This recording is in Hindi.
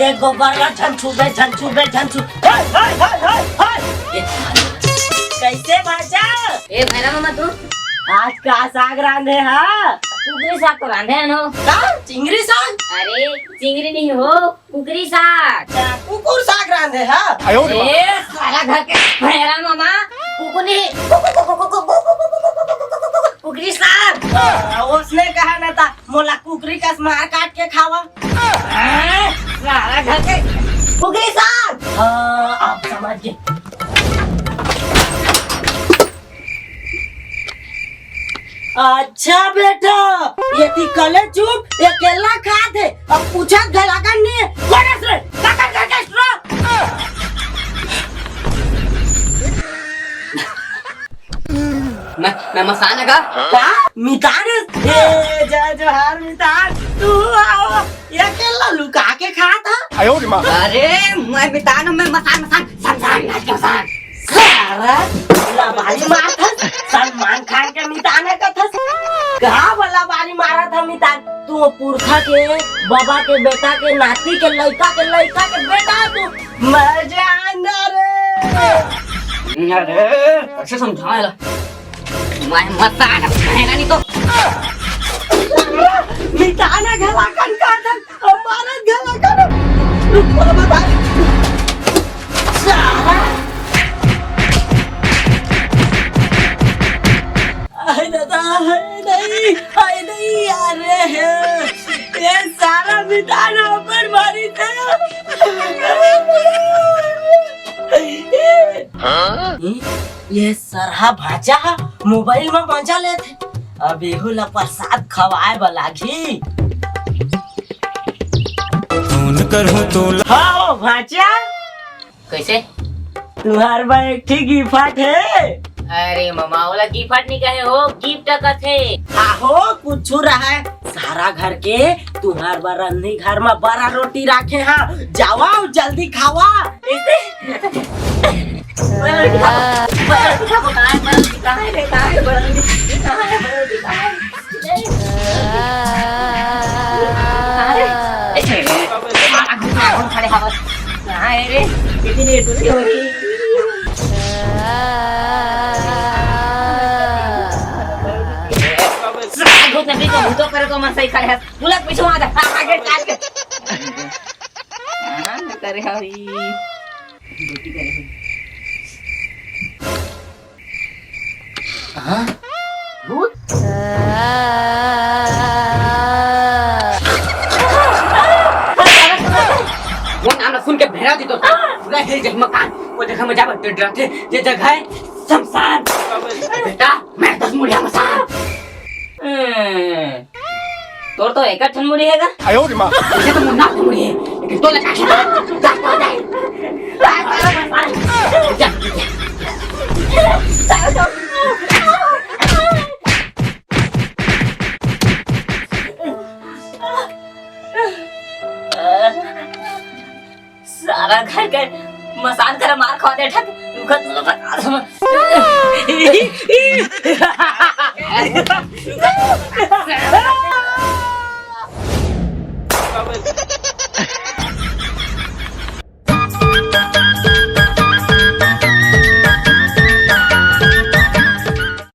ये गोबर झंझू बे झंझू बे झंझू। कैसे भाजा? ए भैरा मामा तू आज का साग रांधे हा? कुकरी साग तो रांधे है नो। का चिंगरी साग? अरे चिंगरी नहीं हो, कुकरी साग। कुकुर साग रांधे हा? ए सारा घर के भैरा मामा कुकुनी कुकरी साग। उसने कहा ना था मोला कुकरी का मार काट के खावा। सारा घर के कुकरी साग। आप समझ गए। अच्छा बेटा, ये थी कले चुप, ये केला खाते, अब पूछा गला करनी, कौन है सर? काकर काकर सर? मैं मसाना का मितान, ये जोहार मितान, तू आओ, ये केला लुका के खाता? अरे मैं मितान में मसान समसान नाच के मसान सारा लबारी मार था, सलमान खान के मिताने का था। कहाँ वाला बारी मारा था मितान? तू पुरखा के बाबा के बेटा के नाती के लड़का के बेटा तू मर जाना रे। अरे कैसे समझाए ला मैं मसान है नहीं तो मिताने गला कन का था, हमारा गला कन बता सारा नहीं यार, ये सारा मिताना ऊपर मारी था। ये सरहा भाजा मोबाइल में मजा लेते, अब एहू ला प्रसाद खवाए वाला घी। हाँ भाजा कैसे? तुम्हार बा एक ठीक गिफ्ट है। अरे मामा वाला गिफ्ट नहीं कहे हो, गिफ्ट का थे। आहो कुछ रहा है, सारा घर के तुम्हार बरन्नी घर में बड़ा रोटी रखे हाँ, जाओ जल्दी खावा। तो करे तो मन सही करे बुलक पीछे आ जा आगे काट के करे हरी रोटी करे हां भूत वो नाम सुन के भेड़ा दी तो पूरा हिल जाए मकान। वो जगह में जाकर डरते ये जगह है शमशान। बेटा मैं 10 मुड़िया मसान तोर तो एक ठन मुड़ी हैगा। मुझे तो मुन्ना की मुड़ी है, लेकिन तो लगा के सारा घर के मसान कर मार खा दे ठक रुकत लो बता